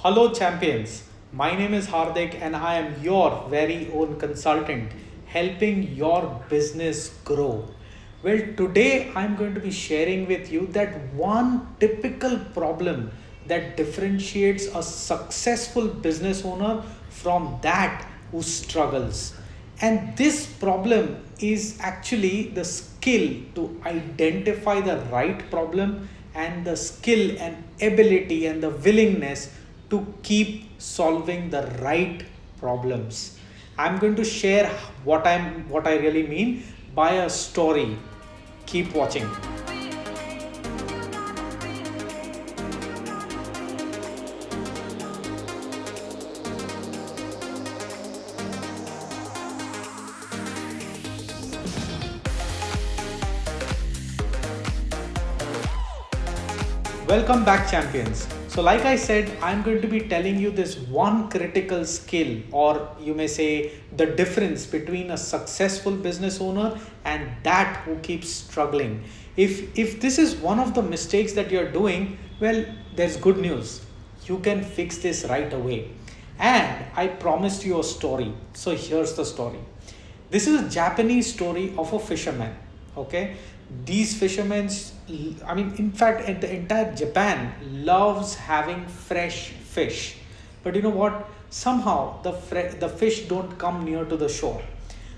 Hello, champions. My name is Hardik, and I am your very own consultant helping your business grow. Well, today I'm going to be sharing with you that one typical problem that differentiates a successful business owner from that who struggles. And this problem is actually the skill to identify the right problem and the skill and ability and the willingness to keep solving the right problems. I'm going to share what I really mean by a story. Keep watching. Welcome back, champions. So, like I said, I'm going to be telling you this one critical skill, or you may say the difference between a successful business owner and that who keeps struggling. If this is one of the mistakes that you're doing, well, there's good news. You can fix this right away. And I promised you a story. So, here's the story. This is a Japanese story of a fisherman. Okay, these fishermen, I mean, in fact, the entire Japan loves having fresh fish. But you know what? Somehow the fish don't come near to the shore.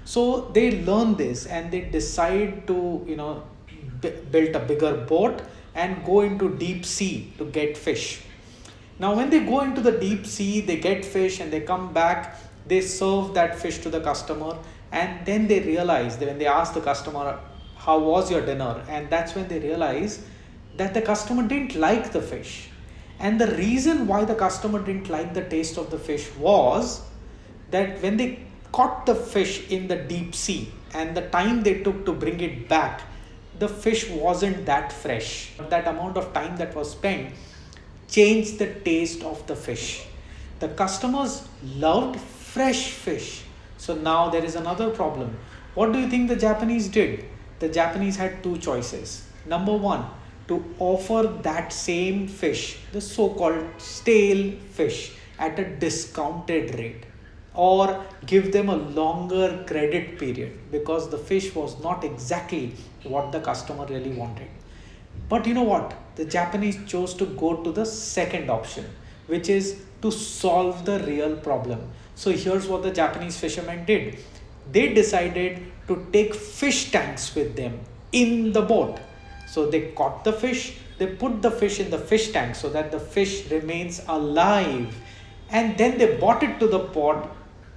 So they learn this and they decide to build a bigger boat and go into deep sea to get fish. Now, when they go into the deep sea, they get fish and they come back, they serve that fish to the customer, and then they realize that when they ask the customer, how was your dinner? And that's when they realize that the customer didn't like the fish. And the reason why the customer didn't like the taste of the fish was that when they caught the fish in the deep sea and the time they took to bring it back, the fish wasn't that fresh. That amount of time that was spent changed the taste of the fish. The customers loved fresh fish. So now there is another problem. What do you think the Japanese did? The Japanese had two choices. Number one, to offer that same fish, the so called stale fish, at a discounted rate, or give them a longer credit period because the fish was not exactly what the customer really wanted. But you know what? The Japanese chose to go to the second option, which is to solve the real problem. So here's what the Japanese fishermen did. They decided to take fish tanks with them in the boat. So they caught the fish, they put the fish in the fish tank so that the fish remains alive. And then they brought it to the port.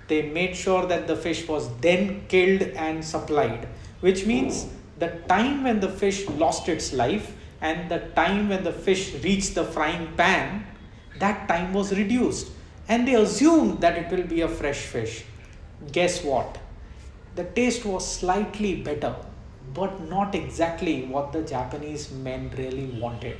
They made sure that the fish was then killed and supplied, which means the time when the fish lost its life and the time when the fish reached the frying pan, that time was reduced. And they assumed that it will be a fresh fish. Guess what? The taste was slightly better, but not exactly what the Japanese men really wanted.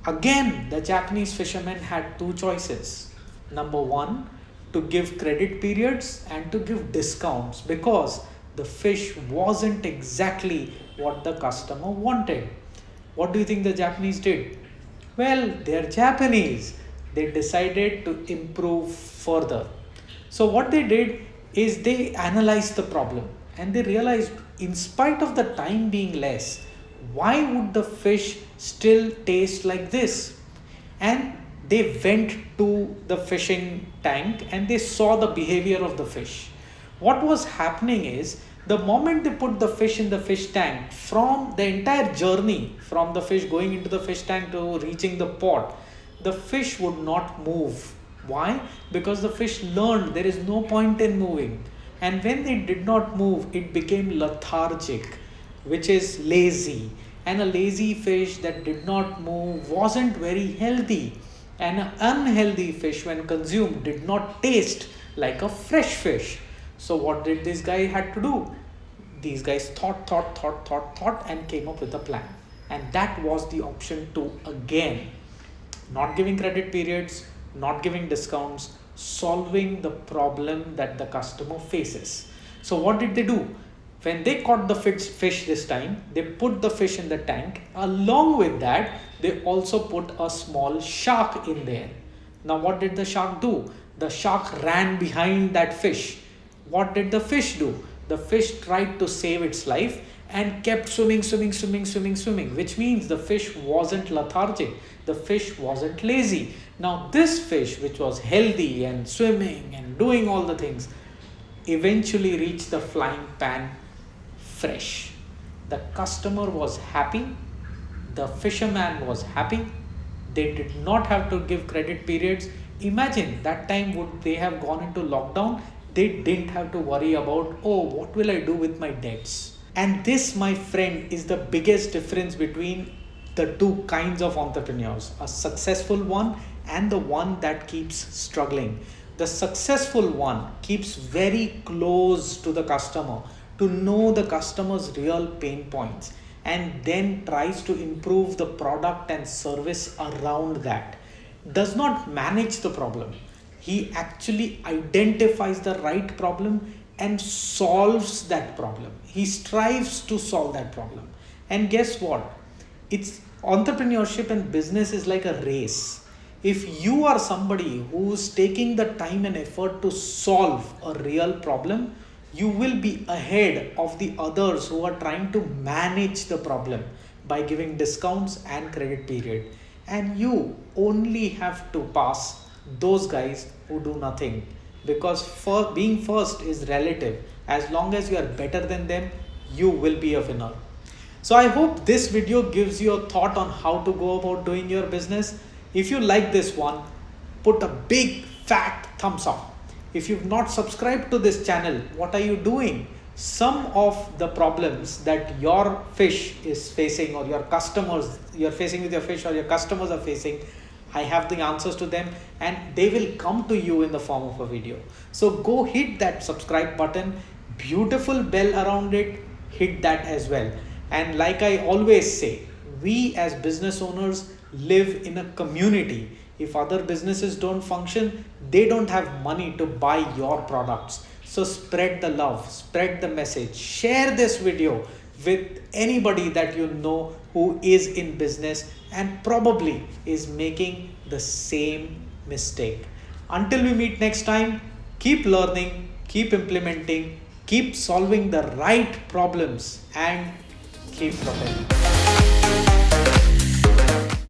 Again, the Japanese fishermen had two choices. Number one, to give credit periods and to give discounts because the fish wasn't exactly what the customer wanted. What do you think the Japanese did? Well, they're Japanese. They decided to improve further. So, what they did is they analyzed the problem and they realized, in spite of the time being less, why would the fish still taste like this? And they went to the fishing tank and they saw the behavior of the fish. What was happening is, the moment they put the fish in the fish tank, from the entire journey from the fish going into the fish tank to reaching the pot, the fish would not move. Why? Because the fish learned there is no point in moving. And when they did not move, it became lethargic, which is lazy. And a lazy fish that did not move wasn't very healthy. And an unhealthy fish, when consumed, did not taste like a fresh fish. So what did this guy had to do? These guys thought, and came up with a plan. And that was the option two again. Not giving credit periods, not giving discounts, solving the problem that the customer faces. So what did they do? When they caught the fish this time, they put the fish in the tank. Along with that, they also put a small shark in there. Now what did the shark do? The shark ran behind that fish. What did the fish do? The fish tried to save its life and kept swimming, which means the fish wasn't lethargic. The fish wasn't lazy. Now this fish, which was healthy and swimming and doing all the things, eventually reached the flying pan fresh. The customer was happy. The fisherman was happy. They did not have to give credit periods. Imagine that time would they have gone into lockdown, they didn't have to worry about, oh, what will I do with my debts? And this, my friend, is the biggest difference between the two kinds of entrepreneurs, a successful one and the one that keeps struggling. The successful one keeps very close to the customer to know the customer's real pain points and then tries to improve the product and service around that. Does not manage the problem. He actually identifies the right problem and solves that problem. He strives to solve that problem. And guess what? It's entrepreneurship and business is like a race. If you are somebody who's taking the time and effort to solve a real problem, you will be ahead of the others who are trying to manage the problem by giving discounts and credit period. And you only have to pass those guys who do nothing, because being first is relative. As long as you are better than them, you will be a winner. So I hope this video gives you a thought on how to go about doing your business. If you like this one, put a big fat thumbs up. If you've not subscribed to this channel, what are you doing? Some of the problems that your fish is facing, or your customers, you're facing with your fish, or your customers are facing, I have the answers to them and they will come to you in the form of a video. So go hit that subscribe button, beautiful bell around it, hit that as well. And like I always say, we as business owners live in a community. If other businesses don't function, they don't have money to buy your products. So spread the love, spread the message, share this video with anybody that you know who is in business and probably is making the same mistake. Until we meet next time, keep learning, keep implementing, keep solving the right problems and keep propelling.